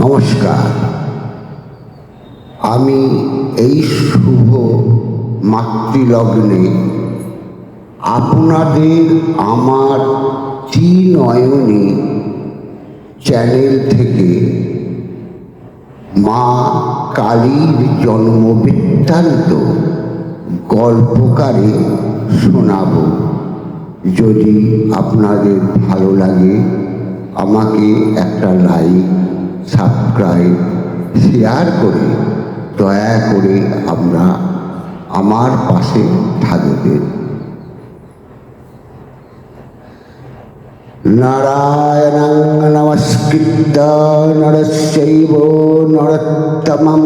নমস্কার। আমি এই শুভ মাতৃলগ্নে আপনাদের আমার ত্রিনয়নী চ্যানেল থেকে মা কালীর জন্মবৃত্তান্ত গল্পকারে শোনাব। যদি আপনাদের ভালো লাগে আমাকে একটা লাইক, সাবস্ক্রাইব, শেয়ার করে দয়া করে আমার পাশে থাকবেন। নারায়ণং নমস্কৃত্য নরস্যৈব নরোত্তমং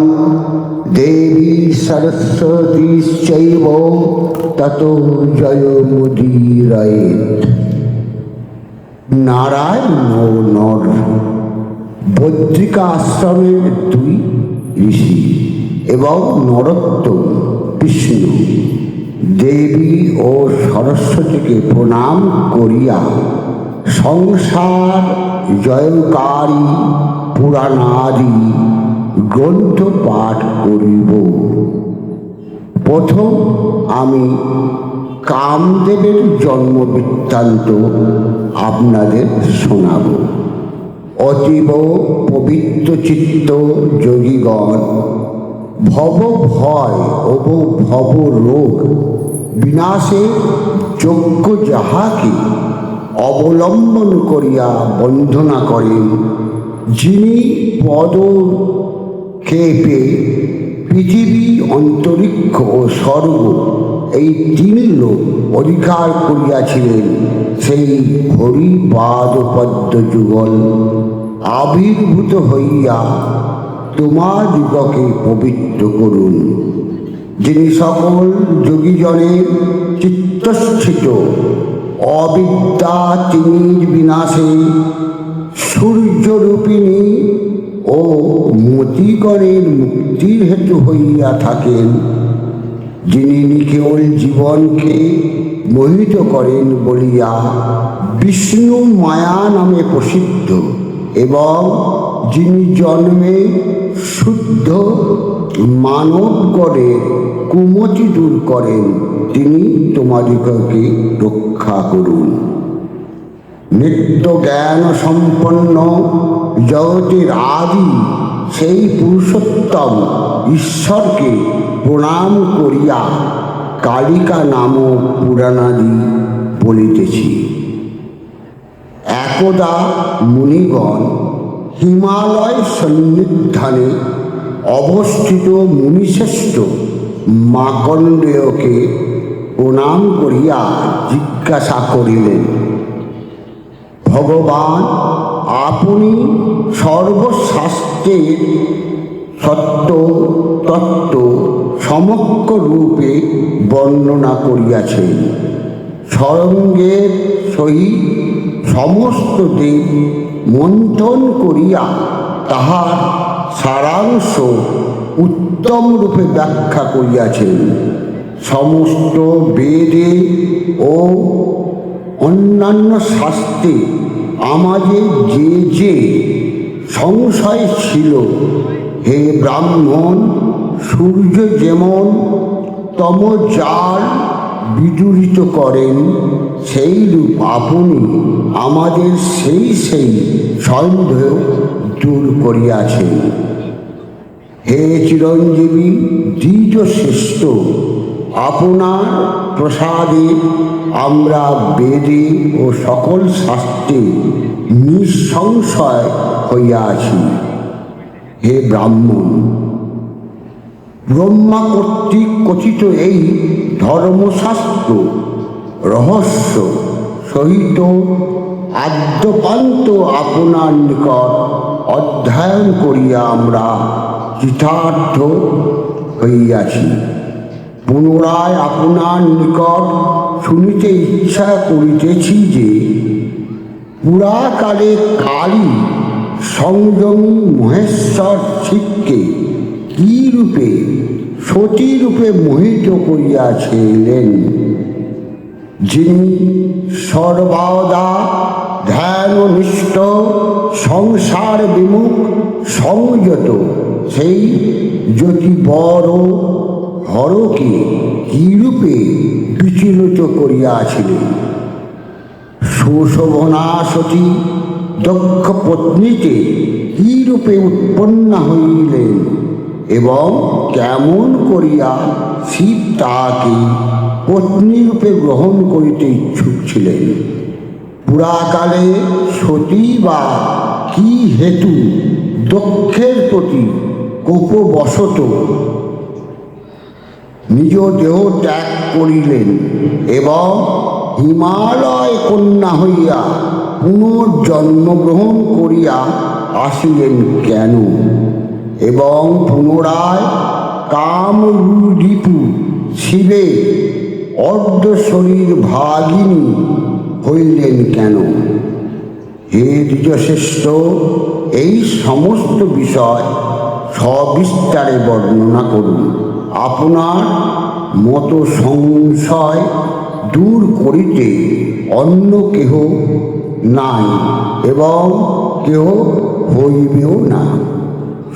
দেবী সরস্বতী চৈব ততো জয়মুদীরয়েৎ। নারায়ণ ও নর বদ্রিকা আশ্রমের দুই ঋষি এবং নরোত্তম বিষ্ণু দেবী ও সরস্বতীকে প্রণাম করিয়া সংসার জয়কারী পুরাণাদি গ্রন্থ পাঠ করিব। প্রথম আমি কামদেবের জন্মবৃত্তান্ত আপনাদের শোনাব। অতীব পবিত্র চিত্ত যোগীগণ ভব ভয় ও ভব রোগ বিনাশে যজ্ঞ যাহাকে অবলম্বন করিয়া বন্ধনা করেন, যিনি পদক্ষেপে পৃথিবী অন্তরিক্ষ ও স্বর্গ এই তিন লোক অধিকার করিয়াছিলেন, সেই হরিপাদ পদ্ম যুগল আবির্ভূত হইয়া তোমাদিগকে পবিত্র করুন। যিনি সকল যোগীজনের চিত্তস্থিত অবিদ্যা তিমির বিনাশে সূর্যরূপিণী ও মতিগণের মুক্তির হেতু হইয়া থাকেন, যিনি নিকেবল জীবনকে মোহিত করেন বলিয়া বিষ্ণু মায়া নামে প্রসিদ্ধ, এবং যিনি জন্মে শুদ্ধ মানবগণের কুমতি দূর করেন, তিনি তোমাদিগকে রক্ষা করুন। নিত্য জ্ঞান সম্পন্ন জগতের আদি সেই পুরুষোত্তম ঈশ্বরকে প্রণাম করিয়া কালিকা নামক পুরাণাদি বলিতেছি। একদা মুনিগণ হিমালয় সন্নিধানে অবস্থিত মুনিশ্রেষ্ঠ মার্কণ্ডেয়কে প্রণাম করিয়া জিজ্ঞাসা করিলেন, ভগবান, আপনি সর্বশাস্ত্রের সত্য তত্ত্ব সমগ্র রূপে বর্ণনা করিয়াছেন। সরঙ্গের সহিত সমস্ত দিক মন্থন করিয়া তাহার সারাংশ উত্তম রূপে ব্যাখ্যা করিয়াছেন। সমস্ত বেদে ও অন্যান্য শাস্ত্রে আমাদের যে যে সংশয় ছিল, হে ব্রাহ্মণ, সূর্য যেমন তমোজাল বিদূরিত করেন, সেই রূপ আপনি আমাদের সেই সন্দেহ দূর করিয়াছেন। হে চিরঞ্জীবী দ্বিজ শ্রেষ্ঠ, আপনার প্রসাদে আমরা বেদে ও সকল শাস্ত্রে নিঃসংশয় হইয়া আছি। হে ব্রাহ্মণ, ব্রহ্মা কর্তৃক কথিত এই ধর্মশাস্ত্র রহস্য সহিত আদ্যপান্ত আপনার নিকট অধ্যয়ন করিয়া আমরা কৃতার্থ হইয়াছি। পুনরায় আপনার নিকট শুনিতে ইচ্ছা করিতেছি যে পুরাকালে কালী সংযমী মহেশ্বর শিবকে কি রূপে সতীরূপে মোহিত করিয়াছিলেন, যিনি সর্বদা ধ্যাননিষ্ঠ সংসার বিমুখ সংযত সেই জ্যোতি বড় হরকে কিরূপে বিচলিত করিয়াছিলেন। সুশোভনা সতী দক্ষ পত্নীতে কিরূপে উৎপন্ন হইলেন এবং কেমন করিয়া শিব তাহাকে পত্নীরূপে গ্রহণ করিতে ইচ্ছুক ছিলেন। পুরাকালে সতী বা কি হেতু দক্ষের প্রতি কোপবশত নিজ দেহ ত্যাগ করিলেন এবং হিমালয় কন্যা হইয়া পুনর্জন্মগ্রহণ করিয়া আসিলেন কেন এবং পুনরায় কামরূপী শিবের অর্ধশরীর ভাগিনী হইলেন কেন? হে দ্বিজশ্রেষ্ঠ, এই সমস্ত বিষয় সবিস্তারে বর্ণনা করুন। আপনার মতো সংশয় দূর করিতে অন্য কেহ নাই এবং কেহ হইবেও না।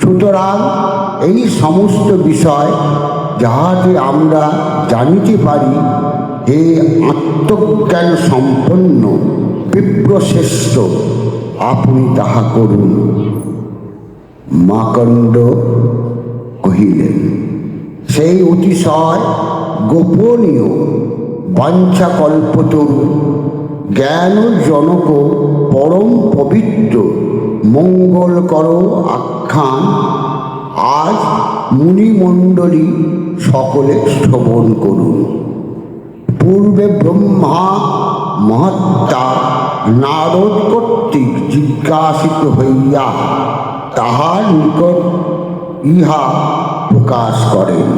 সুতরাং এই সমস্ত বিষয় যাহাতে আমরা জানিতে পারি, হে আত্মজ্ঞান সম্পন্ন বিপ্রশ্রেষ্ঠ, আপনি তাহা করুন। মার্কণ্ড কহিলেন, সেই অতিশয় গোপনীয় বাঞ্ছাকল্পতরু জ্ঞানজনক পরম পবিত্র মঙ্গলকর আখ্যান আজ মুনিমণ্ডলী সকলে শ্রবণ করুন। পূর্বে ব্রহ্মা মহাত্মা নারদ কর্তৃক জিজ্ঞাসিত হইয়া তাহার নিকট ইহা প্রকাশ করেন।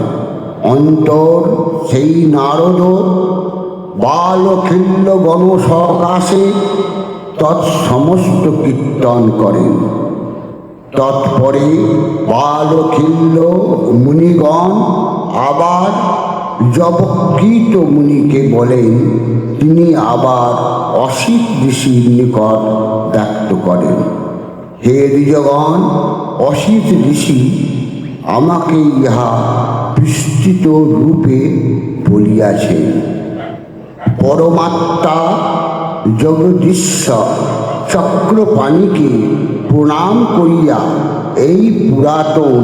অন্তর সেই নারদ বালখিল্য গণ সকাশে তৎসমস্ত কীর্তন করেন। তৎপরে বালখিল্য মুনিগণ আবার যবকৃত মুনিকে বলেন, তিনি আবার অসিত ঋষির নিকট ব্যক্ত করেন, হে দ্বিজগণ, অসিত ঋষি আমাকে ইহা বিস্তৃত রূপে বলিয়াছেন। পরমাত্মা জগদীশ্বর চক্রপাণিকে প্রণাম করিয়া এই পুরাতন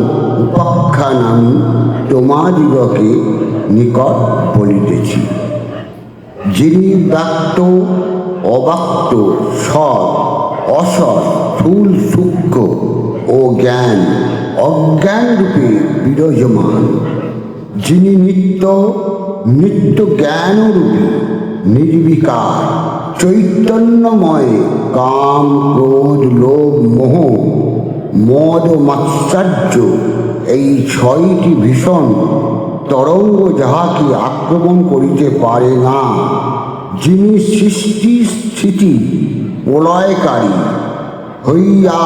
উপাখ্যান আমি তোমাদিগকে নিকট বলিতেছি। যিনি ব্যক্ত অব্যক্ত সৎ অসৎ স্থূল সূক্ষ্ম ও জ্ঞান অজ্ঞান রূপে বিরাজমান, যিনি নিত্য নিত্য জ্ঞানরূপী নির্বিকার চৈতন্যময় কাম ক্রোধ লোভ মোহ মদ মাৎসর্য এই ছয়টি ভীষণ তরঙ্গ যাহাকে আক্রমণ করিতে পারে না, যিনি সৃষ্টি স্থিতি প্রলয়কারী হইয়া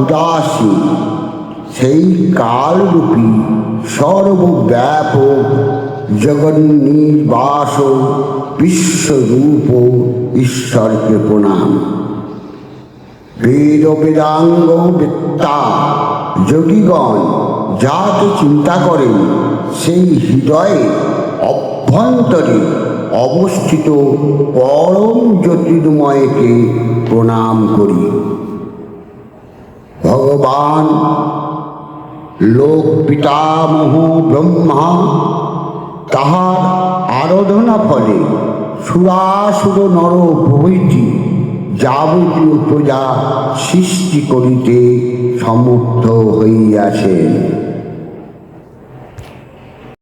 উদাসীন, সেই কালরূপী সর্বব্যাপক জগন্নিবাস বিশ্বরূপ ঈশ্বরকে প্রণাম। বেদ বেদাঙ্গ বেত্তা যোগীগণ যাকে চিন্তা করেন, সেই হৃদয়ে অভ্যন্তরে অবস্থিত পরম জ্যোতির্ময়কে প্রণাম করি। ভগবান লোক পিতামহ ব্রহ্মা তাহার আরাধনা ফলে সুরাসুর নর প্রভৃতি যাবতীয় প্রজা সৃষ্টি করিতে সমর্থ হইয়াছেন।